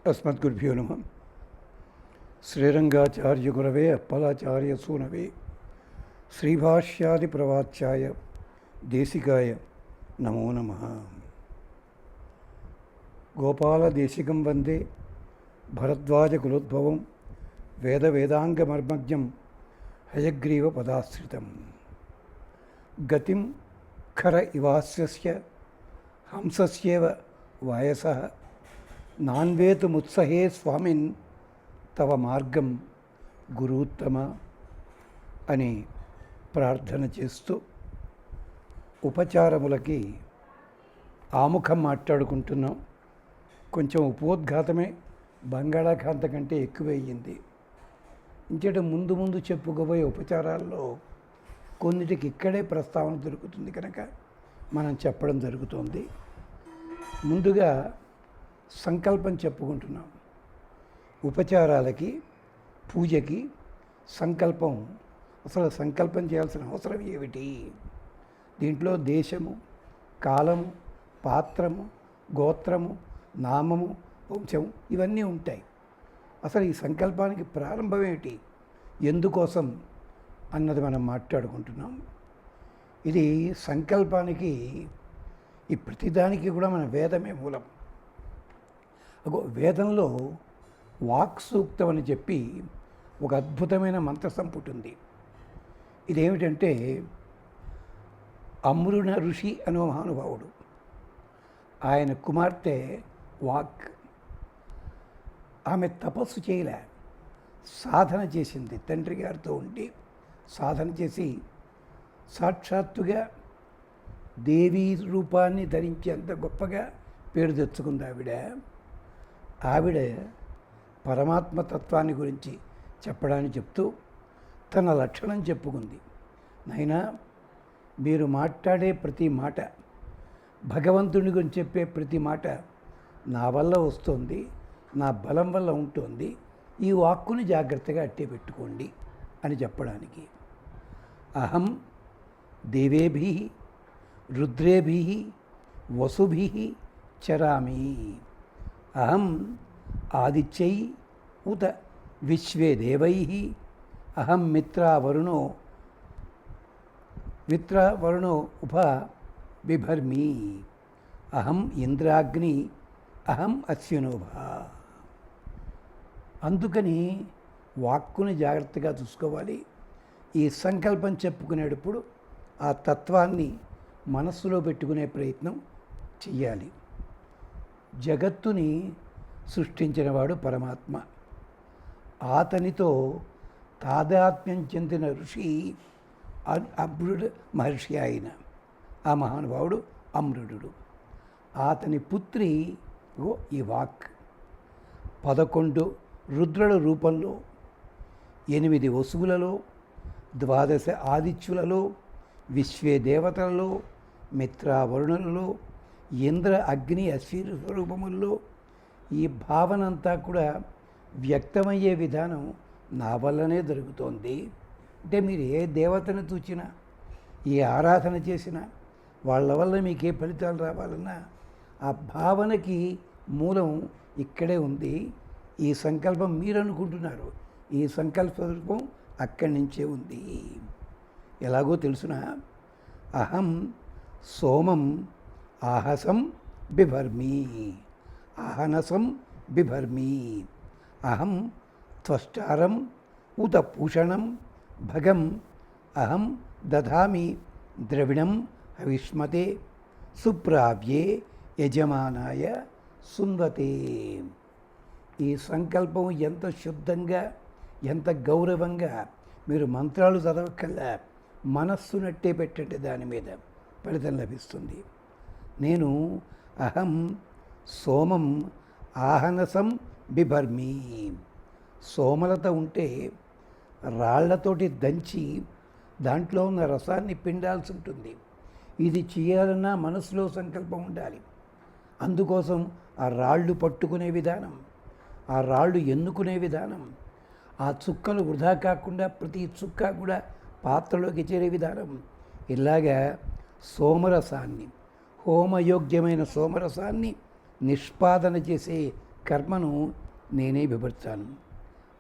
अस्मद्गुरुभ्यो नमः। श्रीरंगाचार्यगुरवे अप्पलाचार्यसूनवे श्रीभाष्यादिप्रवाच्याय देशिकाय नमो नमः। गोपालदेशिकं वन्दे भरद्वाजकुलोद्भवं वेदवेदाङ्गमर्मज्ञं हयग्रीवपदाश्रितं गतिं खर इवास्यस्य हंसस्येव वायसः नान्वेतुमुत्सहे स्वामिन् तव మార్గం గురుత్తమ అని ప్రార్థన చేస్తూ ఉపచారములకి ఆముఖం మాట్లాడుకుంటున్నాం. కొంచెం ఉపోద్ఘాతమే బంగాళాఖాతం కంటే ఎక్కువయ్యింది. ఇంచేట ముందు ముందు చెప్పుకోబోయే ఉపచారాల్లో కొన్నిటికి ఇక్కడే ప్రస్తావన దొరుకుతుంది కనుక మనం చెప్పడం జరుగుతుంది. ముందుగా సంకల్పం చెప్పుకుంటున్నాం. ఉపచారాలకి పూజకి సంకల్పం, అసలు సంకల్పం చేయాల్సిన అవసరం ఏమిటి? దీంట్లో దేశము, కాలము, పాత్రము, గోత్రము, నామము, వంశము ఇవన్నీ ఉంటాయి. అసలు ఈ సంకల్పానికి ప్రారంభం ఏమిటి, ఎందుకోసం అన్నది మనం మాట్లాడుకుంటున్నాం. ఇది సంకల్పానికి ఈ ప్రతిదానికి కూడా మన వేదమే మూలం. వేదంలో వాక్ సూక్తం అని చెప్పి ఒక అద్భుతమైన మంత్ర సంపుటి ఉంది. ఇదేమిటంటే అమృణ ఋషి అనే మహానుభావుడు, ఆయన కుమార్తె వాక్, ఆమె తపస్సు చేయలే, సాధన చేసింది. తండ్రి గారితో ఉండి సాధన చేసి సాక్షాత్తుగా దేవీ రూపాన్ని ధరించేంత గొప్పగా పేరు తెచ్చుకుంది ఆవిడ పరమాత్మ తత్వాన్ని గురించి చెప్పడానికి చెప్తూ తన లక్షణం చెప్పుకుంది. నైనా, మీరు మాట్లాడే ప్రతి మాట, భగవంతుని గురించి చెప్పే ప్రతి మాట నా వల్ల వస్తుంది, నా బలం వల్ల ఉంటుంది, ఈ వాక్కుని జాగ్రత్తగా అట్టే పెట్టుకోండి అని చెప్పడానికి. అహం దేవేభి రుద్రేభి వసుభి చరామి, అహం ఆదిత్యై ఉత విశ్వే దేవై, అహం మిత్రావరుణో ఉప బిభర్మి, అహం ఇంద్రాగ్ని, అహం అశ్వినోభ. అందుకని వాక్కుని జాగ్రత్తగా చూసుకోవాలి. ఈ సంకల్పం చెప్పుకునేటప్పుడు ఆ తత్వాన్ని మనస్సులో పెట్టుకునే ప్రయత్నం చెయ్యాలి. జగత్తుని సృష్టించినవాడు పరమాత్మ. అతనితో తాదాత్మ్యం చెందిన ఋషి అమృడు మహర్షి. ఆయన ఆ మహానుభావుడు అమృడు. అతని పుత్రి ఈ వాక్. 11 రుద్రుల రూపంలో, 8 వసువులలో, 12 ఆదిత్యులలో, విశ్వే దేవతలలో, మిత్రావరుణులలో, ఇంద్ర అగ్ని అశ్విని స్వరూపముల్లో ఈ భావన అంతా కూడా వ్యక్తమయ్యే విధానం నా వల్లనే జరుగుతోంది. అంటే మీరు ఏ దేవతను చూచినా, ఏ ఆరాధన చేసినా వాళ్ళ వల్ల మీకు ఏ ఫలితాలు రావాలన్నా ఆ భావనకి మూలం ఇక్కడే ఉంది. ఈ సంకల్పం మీరు అనుకుంటున్నారు, ఈ సంకల్ప రూపం అక్కడి నుంచే ఉంది. ఎలాగో తెలుసునా? అహం సోమం ఆహసం బిభర్మి, ఆహనసం బిభర్మి, అహం త్వష్టారం ఉత పూషణం భగం, అహం దధామి ద్రవిణం హవిష్మతే సుప్రావ్యే యజమానాయ సున్వతే. ఈ సంకల్పం ఎంత శుద్ధంగా, ఎంత గౌరవంగా మీరు మంత్రాలు చదవక్కల్లా మనస్సునట్టే పెట్టండి, దాని మీద ఫలితం లభిస్తుంది. నేను అహం సోమం ఆహనసం బిభర్మి. సోమలత ఉంటే రాళ్లతోటి దంచి దాంట్లో ఉన్న రసాన్ని పిండాల్సి ఉంటుంది. ఇది చేయాలన్నా మనసులో సంకల్పం ఉండాలి. అందుకోసం ఆ రాళ్ళు పట్టుకునే విధానం, ఆ రాళ్ళు ఎన్నుకునే విధానం, ఆ చుక్కలు వృధా కాకుండా ప్రతి చుక్క కూడా పాత్రలోకి చేరే విధానం, ఇలాగా సోమరసాన్ని, హోమయోగ్యమైన సోమరసాన్ని నిష్పాదన చేసే కర్మను నేనే విభజిస్తాను.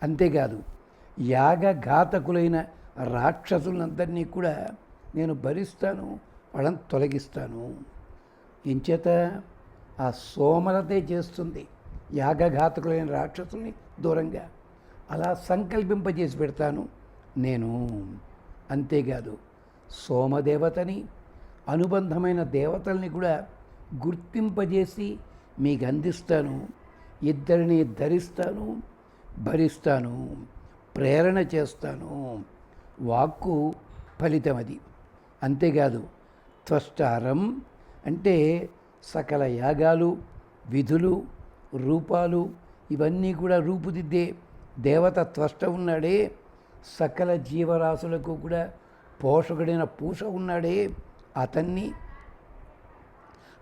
అంతేకాదు యాగఘాతకులైన రాక్షసులందరినీ కూడా నేను భరిస్తాను, వాళ్ళని తొలగిస్తాను. ఇంచేత ఆ సోమరతే చేస్తుంది యాగఘాతకులైన రాక్షసుల్ని దూరంగా అలా సంకల్పింపజేసి పెడతాను నేను. అంతేకాదు సోమదేవతని అనుబంధమైన దేవతల్ని కూడా గుర్తింపజేసి మీకు అందిస్తాను. ఇద్దరిని ధరిస్తాను, భరిస్తాను, ప్రేరణ చేస్తాను. వాక్కు ఫలితం అది. అంతేకాదు త్వష్టారం అంటే సకల యాగాలు, విధులు, రూపాలు ఇవన్నీ కూడా రూపుదిద్దే దేవత త్వష్ట ఉన్నాడే, సకల జీవరాశులకు కూడా పోషకుడైన పూష ఉన్నాడే అతన్ని,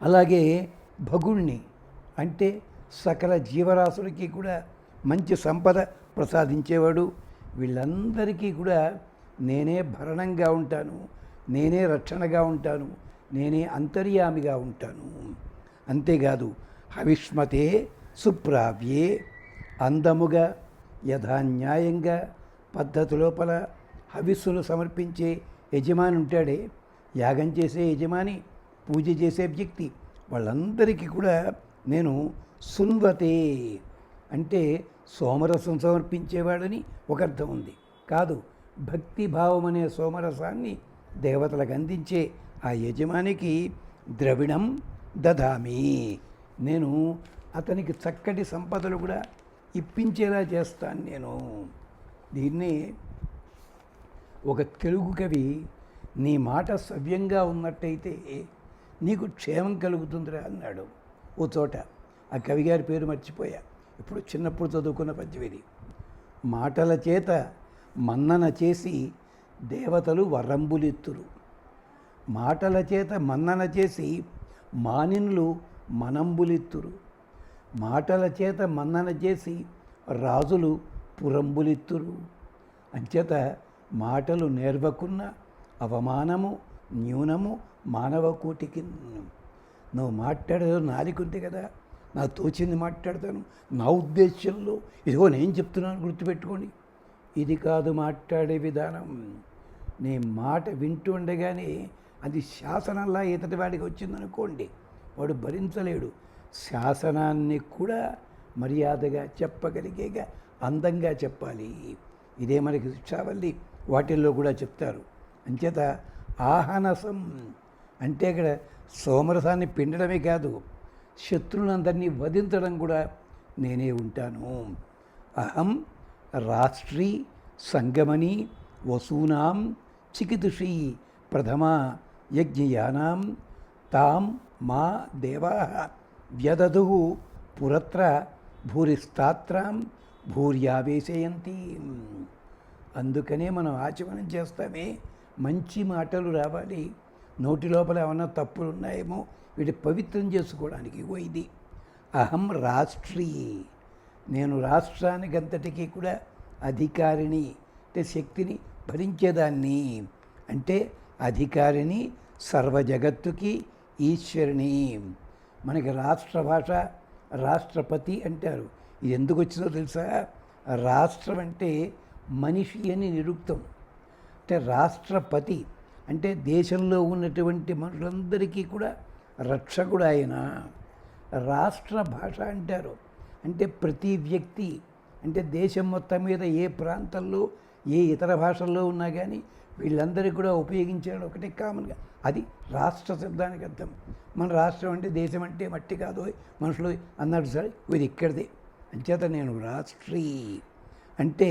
అలాగే భగుణ్ణి అంటే సకల జీవరాశులకి కూడా మంచి సంపద ప్రసాదించేవాడు. వీళ్ళందరికీ కూడా నేనే భరణంగా ఉంటాను, నేనే రక్షణగా ఉంటాను, నేనే అంతర్యామిగా ఉంటాను. అంతేకాదు హవిష్మతే సుప్రావ్యే అందముగా యథాన్యాయంగా పద్ధతి లోపల హవిస్సులు సమర్పించే యజమాని ఉంటాడే, యాగం చేసే యజమాని, పూజ చేసే వ్యక్తి, వాళ్ళందరికీ కూడా నేను సున్వతే అంటే సోమరసం సమర్పించేవాడని ఒక అర్థం ఉంది. కాదు, భక్తిభావం అనే సోమరసాన్ని దేవతలకు అందించే ఆ యజమానికి ద్రవిణం దదామి, నేను అతనికి చక్కటి సంపదలు కూడా ఇప్పించేలా చేస్తాను నేను. దీన్ని ఒక తెలుగు కవి నీ మాట సవ్యంగా ఉన్నట్టయితే నీకు క్షేమం కలుగుతుందిరా అన్నాడు ఓ చోట. ఆ కవిగారి పేరు మర్చిపోయా, ఇప్పుడు చిన్నప్పుడు చదువుకున్న పద్యం ఇది. మాటల చేత మన్నన చేసి దేవతలు వరంబులిత్తురు, మాటల చేత మన్నన చేసి మానినులు మనంబులిత్తురు, మాటల చేత మన్నన చేసి రాజులు పురంబులిత్తురు. అంచేత మాటలు నేర్వకున్న అవమానము న్యూనము మానవ కోటికి. నువ్వు మాట్లాడేదో నాలికుంటే కదా, నాకు తోచింది మాట్లాడతాను, నా ఉద్దేశంలో ఇదిగో నేను చెప్తున్నాను గుర్తుపెట్టుకోండి. ఇది కాదు మాట్లాడే విధానం. నీ మాట వింటూ ఉండగానే అది శాసనంలా ఇతడి వాడికి వచ్చిందనుకోండి, వాడు భరించలేడు. శాసనాన్ని కూడా మర్యాదగా చెప్పగలిగేగా అందంగా చెప్పాలి. ఇదే మనకి శిక్షావల్లి వాటిల్లో కూడా చెప్తారు. అంచేత ఆహనసం అంటే ఇక్కడ సోమరసాన్ని పిండడమే కాదు, శత్రువులందరినీ వధించడం కూడా నేనే ఉంటాను. అహం రాష్ట్రీ సంగమని వసూనాం చికితుషీ ప్రథమ యజ్ఞయానాం తాం మా దేవా వ్యదదు పురత్ర భూరిస్తాత్రాం భూర్యావేశయంతి. అందుకనే మనం ఆచమనం చేస్తామే, మంచి మాటలు రావాలి. నోటి లోపల ఏమన్నా తప్పులు ఉన్నాయేమో వీటి పవిత్రం చేసుకోవడానికి. ఇది అహం రాష్ట్రీ, నేను రాష్ట్రానికి అంతటికీ కూడా అధికారిని, అంటే శక్తిని భరించేదాన్ని. అంటే అధికారిని, సర్వ జగత్తుకి ఈశ్వరిని. మనకి రాష్ట్ర భాష రాష్ట్రపతి అంటారు. ఇది ఎందుకు వచ్చిందో తెలుసా? రాష్ట్రం అంటే మనిషి అని నిరుక్తం. అంటే రాష్ట్రపతి అంటే దేశంలో ఉన్నటువంటి మనుషులందరికీ కూడా రక్షకుడు ఆయన. రాష్ట్ర భాష అంటారు అంటే ప్రతి వ్యక్తి, అంటే దేశం మొత్తం మీద ఏ ప్రాంతంలో ఏ ఇతర భాషల్లో ఉన్నా కానీ వీళ్ళందరికీ కూడా ఉపయోగించాడు ఒకటే కామన్గా. అది రాష్ట్ర శబ్దానికి అర్థం. మన రాష్ట్రం అంటే దేశం అంటే మట్టి కాదు మనుషులు అన్నాడు. సరే ఇది ఇక్కడిదే. అంచేత నేను రాష్ట్రీ అంటే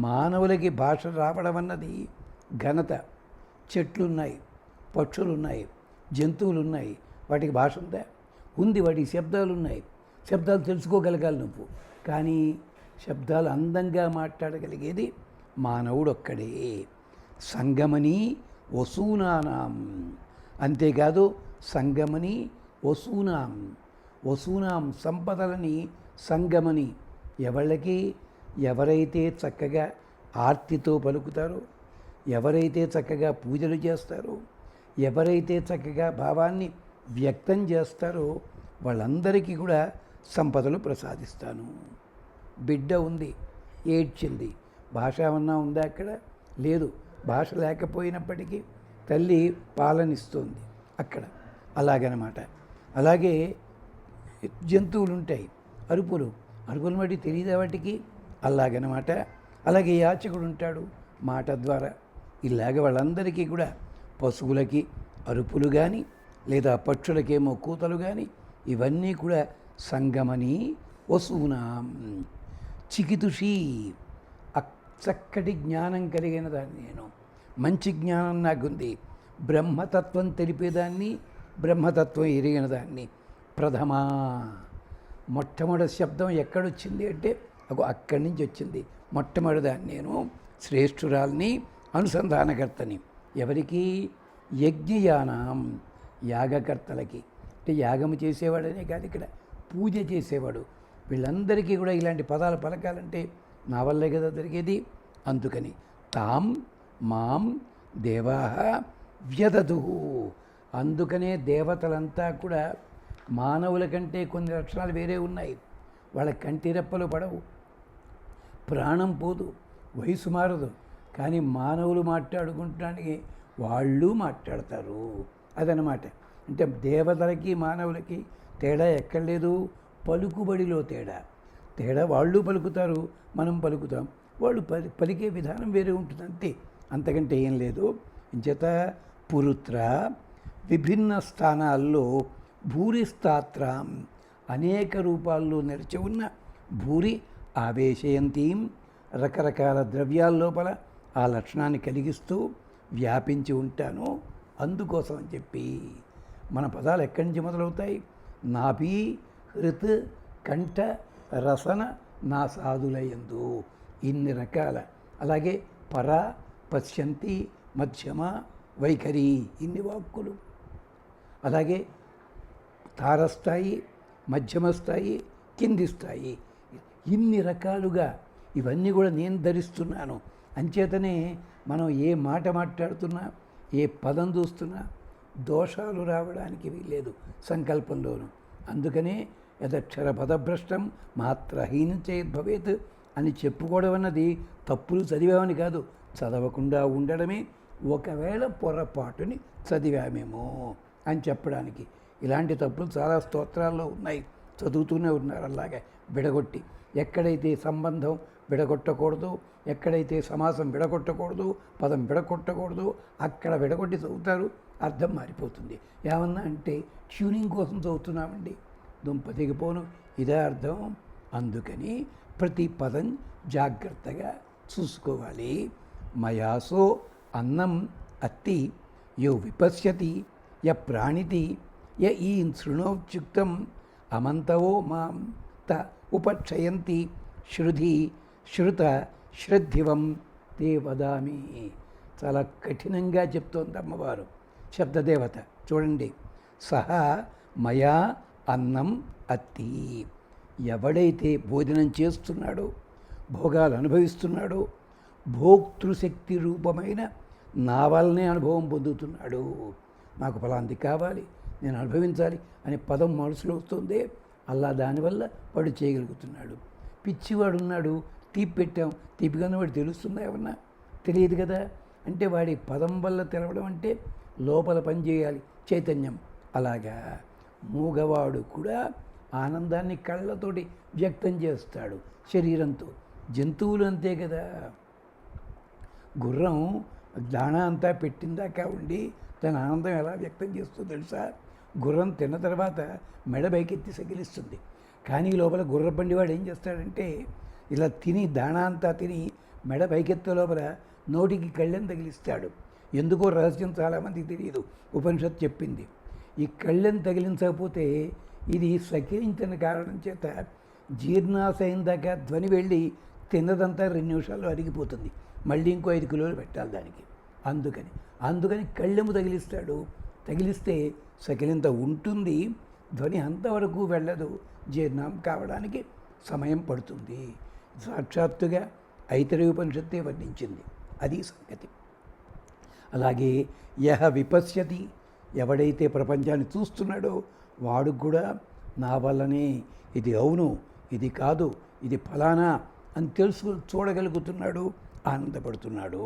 మానవులకి భాష రావడం అన్నది ఘనత. చెట్లున్నాయి, పక్షులున్నాయి, జంతువులు ఉన్నాయి, వాటికి భాష ఉందా? ఉంది. వాటికి శబ్దాలు ఉన్నాయి. శబ్దాలు తెలుసుకోగలగాలి నువ్వు. కానీ శబ్దాలు అందంగా మాట్లాడగలిగేది మానవుడు ఒక్కడే. సంగమని వసూనానాం, అంతేకాదు సంగమని వసూనాం, వసూనాం సంపదలని సంగమని ఎవళ్ళకి, ఎవరైతే చక్కగా ఆర్తితో పలుకుతారో, ఎవరైతే చక్కగా పూజలు చేస్తారో, ఎవరైతే చక్కగా భావాన్ని వ్యక్తం చేస్తారో వాళ్ళందరికీ కూడా సంపదలు ప్రసాదిస్తాను. బిడ్డ ఉంది, ఏడ్చింది, భాష ఏమన్నా ఉందా అక్కడ? లేదు. భాష లేకపోయినప్పటికీ తల్లి పాలనిస్తుంది అక్కడ. అలాగనమాట. అలాగే జంతువులు ఉంటాయి, అరుపులు బట్టి తెలియదు వాటికి, అలాగనమాట. అలాగే యాచకుడు ఉంటాడు, మాట ద్వారా. ఇలాగ వాళ్ళందరికీ కూడా పశువులకి అరుపులు కానీ, లేదా పక్షులకేమో కూతలు కానీ, ఇవన్నీ కూడా సంగమని వసూనాం చికితుషి. చక్కటి జ్ఞానం కలిగిన దాన్ని నేను, మంచి జ్ఞానం నాకుంది, బ్రహ్మతత్వం తెలిపేదాన్ని, బ్రహ్మతత్వం ఎరిగిన దాన్ని. ప్రథమా, మొట్టమొదటి శబ్దం ఎక్కడొచ్చింది అంటే అక్కడి నుంచి వచ్చింది. మొట్టమొదటిదాన్ని నేను శ్రేష్ఠురాల్ని, అనుసంధానకర్తని. ఎవరికి? యజ్ఞయానాం, యాగకర్తలకి. అంటే యాగము చేసేవాడనే కాదు, ఇక్కడ పూజ చేసేవాడు. వీళ్ళందరికీ కూడా ఇలాంటి పదాలు పలకాలంటే నా వల్లే కదా జరిగేది. అందుకని తాం మాం దేవా వ్యదదు. అందుకనే దేవతలంతా కూడా మానవుల కంటే కొన్ని లక్షణాలు వేరే ఉన్నాయి. వాళ్ళ కంటి రెప్పలు పడవు, ప్రాణం పోదు, వయసు మారదు. కానీ మానవులు మాట్లాడుకుంటానికి వాళ్ళు మాట్లాడతారు. అదనమాట. అంటే దేవతలకి మానవులకి తేడా ఎక్కడ లేదు, పలుకుబడిలో తేడా. వాళ్ళు పలుకుతారు, మనం పలుకుతాం. వాళ్ళు పలికే విధానం వేరే ఉంటుంది, అంతే. అంతకంటే ఏం లేదు. ఇంచేత పురుత్ర విభిన్న స్థానాల్లో భూరిస్తాత్రం, అనేక రూపాల్లో నిలిచి ఉన్న భూరి ఆవేశయంతీం, రకరకాల ద్రవ్యాల లోపల ఆ లక్షణాన్ని కలిగిస్తూ వ్యాపించి ఉంటాను. అందుకోసం అని చెప్పి మన పదాలు ఎక్కడి నుంచి మొదలవుతాయి? నాభి, హృత్, కంఠ, రసన, నా సాధులయందు, ఇన్ని రకాల. అలాగే పర, పశ్యంతి, మధ్యమ, వైఖరి, ఇన్ని వాక్కులు. అలాగే తారస్థాయి, మధ్యమ స్థాయి, కింది స్థాయి, ఇన్ని రకాలుగా ఇవన్నీ కూడా నేను ధరిస్తున్నాను. అంచేతనే మనం ఏ మాట మాట్లాడుతున్నా, ఏ పదం చూస్తున్నా దోషాలు రావడానికి వీల్లేదు సంకల్పంలోనూ. అందుకనే యదక్షర పదభ్రష్టం మాత్రహీనం చేయద్భవేత్ అని చెప్పుకోవడం అన్నది తప్పులు చదివామని కాదు, చదవకుండా ఉండడమే. ఒకవేళ పొరపాటుని చదివామేమో అని చెప్పడానికి. ఇలాంటి తప్పులు చాలా స్తోత్రాల్లో ఉన్నాయి, చదువుతూనే ఉన్నారు. అలాగే విడగొట్టి, ఎక్కడైతే సంబంధం విడగొట్టకూడదు, ఎక్కడైతే సమాసం విడగొట్టకూడదు, పదం విడగొట్టకూడదు, అక్కడ విడగొట్టి చదువుతారు, అర్థం మారిపోతుంది. ఏమన్నా అంటే ట్యూనింగ్ కోసం చదువుతున్నామండి, దుంప తెగిపోను, ఇదే అర్థం. అందుకని ప్రతి పదం జాగ్రత్తగా చూసుకోవాలి. మయాసో అన్నం అత్తి యో విపశ్యతి య ప్రాణితి య ఈ శృణోచ్యుక్తం అమంతవో మాం త ఉపక్షయంతి శృధి శృత శ్రద్ధివం తే వదామి. చాలా కఠినంగా చెప్తోంది అమ్మవారు, శబ్దదేవత. చూడండి, సహా మయా అన్నం అత్తి. ఎవడైతే భోజనం చేస్తున్నాడో, భోగాలు అనుభవిస్తున్నాడో, భోక్తృశక్తి రూపమైన నా వల్లనే అనుభవం పొందుతున్నాడు. నాకు ఫలాంది కావాలి, నేను అనుభవించాలి అనే పదం మనసులో వస్తుంది. అలా దానివల్ల వాడు చేయగలుగుతున్నాడు. పిచ్చివాడు ఉన్నాడు, తీపి పెట్టాం, తీపిగానే వాడు తెలుస్తుందా? ఏమన్నా తెలియదు కదా. అంటే వాడి పదం వల్ల తెలవడం అంటే లోపల పనిచేయాలి చైతన్యం. అలాగా మూగవాడు కూడా ఆనందాన్ని కళ్ళతోటి వ్యక్తం చేస్తాడు, శరీరంతో. జంతువులు అంతే కదా. గుర్రం దాణా అంతా పెట్టిందాకా ఉండి తన ఆనందం ఎలా వ్యక్తం చేస్తుందో తెలుసా? గుర్రం తిన్న తర్వాత మెడ పైకెత్తి సగిలిస్తుంది. కానీ లోపల గుర్రబండి వాడు ఏం చేస్తాడంటే ఇలా తిని, దాణా అంతా తిని మెడ పైకెత్తే లోపల నోటికి కళ్ళెం తగిలిస్తాడు. ఎందుకో రహస్యం చాలామందికి తెలియదు, ఉపనిషత్తు చెప్పింది. ఈ కళ్ళెం తగిలించకపోతే ఇది సకిరించిన కారణం చేత జీర్ణాశయం దాకా ధ్వని వెళ్ళి తిన్నదంతా 2 నిమిషాల్లో అరిగిపోతుంది. మళ్ళీ ఇంకో 5 కిలోలు పెట్టాలి దానికి. అందుకని కళ్ళెము తగిలిస్తాడు. తగిలిస్తే సకిలింత ఉంటుంది, ధ్వని అంతవరకు వెళ్ళదు, జీర్ణం కావడానికి సమయం పడుతుంది. సాక్షాత్తుగా ఐతరేయ ఉపనిషత్తే వర్ణించింది. అది సంగతి. అలాగే యహ విపశ్యతి, ఎవడైతే ప్రపంచాన్ని చూస్తున్నాడో వాడు కూడా నా వల్లనే ఇది అవును, ఇది కాదు, ఇది ఫలానా అని చూడగలుగుతున్నాడు, ఆనందపడుతున్నాడు.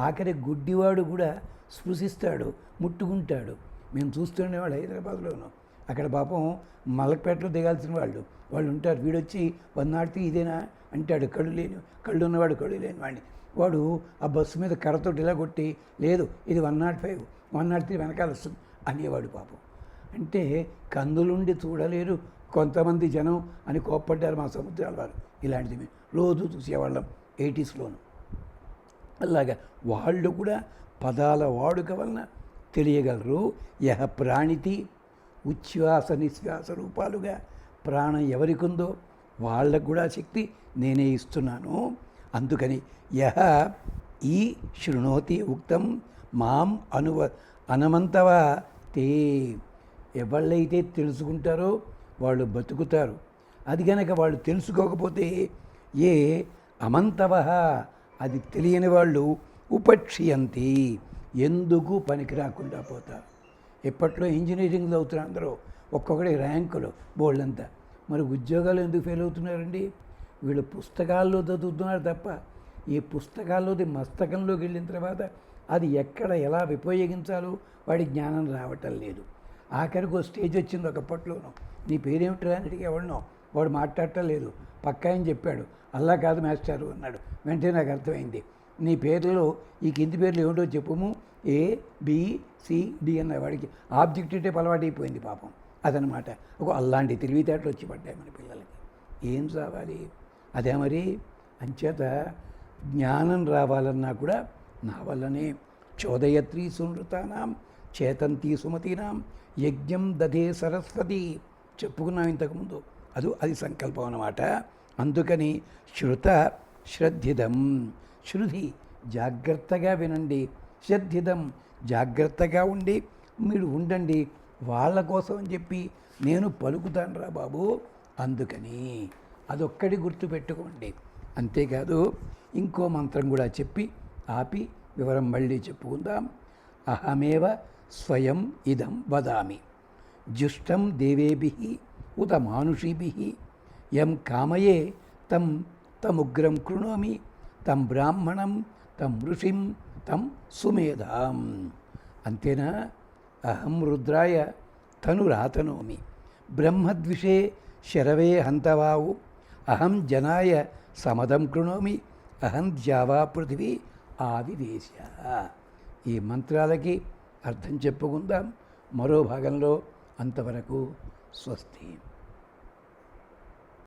ఆఖరి గుడ్డివాడు కూడా స్పృశిస్తాడు, ముట్టుకుంటాడు. మేము చూస్తుండేవాడు హైదరాబాద్లోనూ. అక్కడ పాపం మలక్పేటలో దిగాల్సిన వాళ్ళు ఉంటారు. వీడొచ్చి 103 ఇదేనా అంటాడు. కళ్ళు ఉన్నవాడు కళ్ళు లేని వాడిని. వాడు ఆ బస్సు మీద కర్రతోటి ఇలా కొట్టి, లేదు ఇది 105, 103 వెనకాల వస్తుంది అనేవాడు పాపం. అంటే కందులుండి చూడలేరు కొంతమంది జనం అని కోప్పడ్డారు మా సముద్రాల వారు. ఇలాంటిది మేము రోజు చూసేవాళ్ళం 80స్లోను. అలాగా వాళ్ళు కూడా పదాల వాడుక వలన తెలియగలరు. యహ ప్రాణితి, ఉచ్ఛ్వాస నిశ్వాస రూపాలుగా ప్రాణం ఎవరికుందో వాళ్ళకు కూడా శక్తి నేనే ఇస్తున్నాను. అందుకని యహ ఈ శృణోతి ఉక్తం మాం అనమంతవా తే, ఎవళ్ళైతే తెలుసుకుంటారో వాళ్ళు బతుకుతారు. అది కనుక వాళ్ళు తెలుసుకోకపోతే ఏ అమంతవ, అది తెలియని వాళ్ళు ఉపక్షియంతి, ఎందుకు పనికి రాకుండా పోతారు. ఎప్పట్లో ఇంజనీరింగ్ చదువుతున్నారు అందరూ, ఒక్కొక్కటి ర్యాంకులు బోల్డంతా. మరి ఉద్యోగాలు ఎందుకు ఫెయిల్ అవుతున్నారండి? వీళ్ళు పుస్తకాల్లో చదువుతున్నారు తప్ప ఈ పుస్తకాల్లోది మస్తకంలోకి వెళ్ళిన తర్వాత అది ఎక్కడ ఎలా ఉపయోగించాలో వాడి జ్ఞానం రావటం లేదు. ఆఖరికి ఒక స్టేజ్ వచ్చింది ఒకప్పట్లోనూ, నీ పేరేమిట్రా అని అడిగేవాడినో వాడు మాట్లాడటం లేదు. పక్క ఆయన చెప్పాడు, అల్లా కాదు మాస్టారు అన్నాడు. వెంటనే నాకు అర్థమైంది, నీ పేర్లలో ఈ కింది పేర్లు ఏమిటో చెప్పుము, ఏ బి సి డి అన్న వాడికి ఆబ్జెక్ట్ అంటే అలవాటైపోయింది పాపం. అదనమాట. ఒక అలాంటి తెలివితేటలు వచ్చి పడ్డాయి మన పిల్లలకి. ఏం రావాలి? అదే మరి. అంచేత జ్ఞానం రావాలన్నా కూడా నా వల్లనే. చోదయత్రీ సునృతానాం చేతంతి సుమతీనాం యజ్ఞం దధే సరస్వతి చెప్పుకున్నాం ఇంతకుముందు. అది సంకల్పం అన్నమాట. అందుకని శ్రద్ధిదం, శృతి జాగ్రత్తగా వినండి, శ్రద్ధిదం జాగ్రత్తగా ఉండి మీరు ఉండండి. వాళ్ళ కోసం అని చెప్పి నేను పలుకుతాను రా బాబు. అందుకని అదొక్కడి గుర్తుపెట్టుకోండి. అంతేకాదు ఇంకో మంత్రం కూడా చెప్పి ఆపి వివరం మళ్ళీ చెప్పుకుందాం. అహమేవ స్వయం ఇదం వదామి జుష్టం దేవేభిః ఉత మానుషీభిః యం కామయే తముగ్రం కృణోమి తం బ్రాహ్మణం తం ఋషిం తం సుమేధాం. అంతేనా? అహం రుద్రాయ తనురాతనోమి బ్రహ్మద్విషే శరవే హంతవావు అహం జనాయ సమదం కృణోమి అహం ద్యావా పృథివీ ఆవివేశ. ఈ మంత్రాలకి అర్థం చెప్పుకుందాం మరో భాగంలో. అంతవరకు స్వస్తి.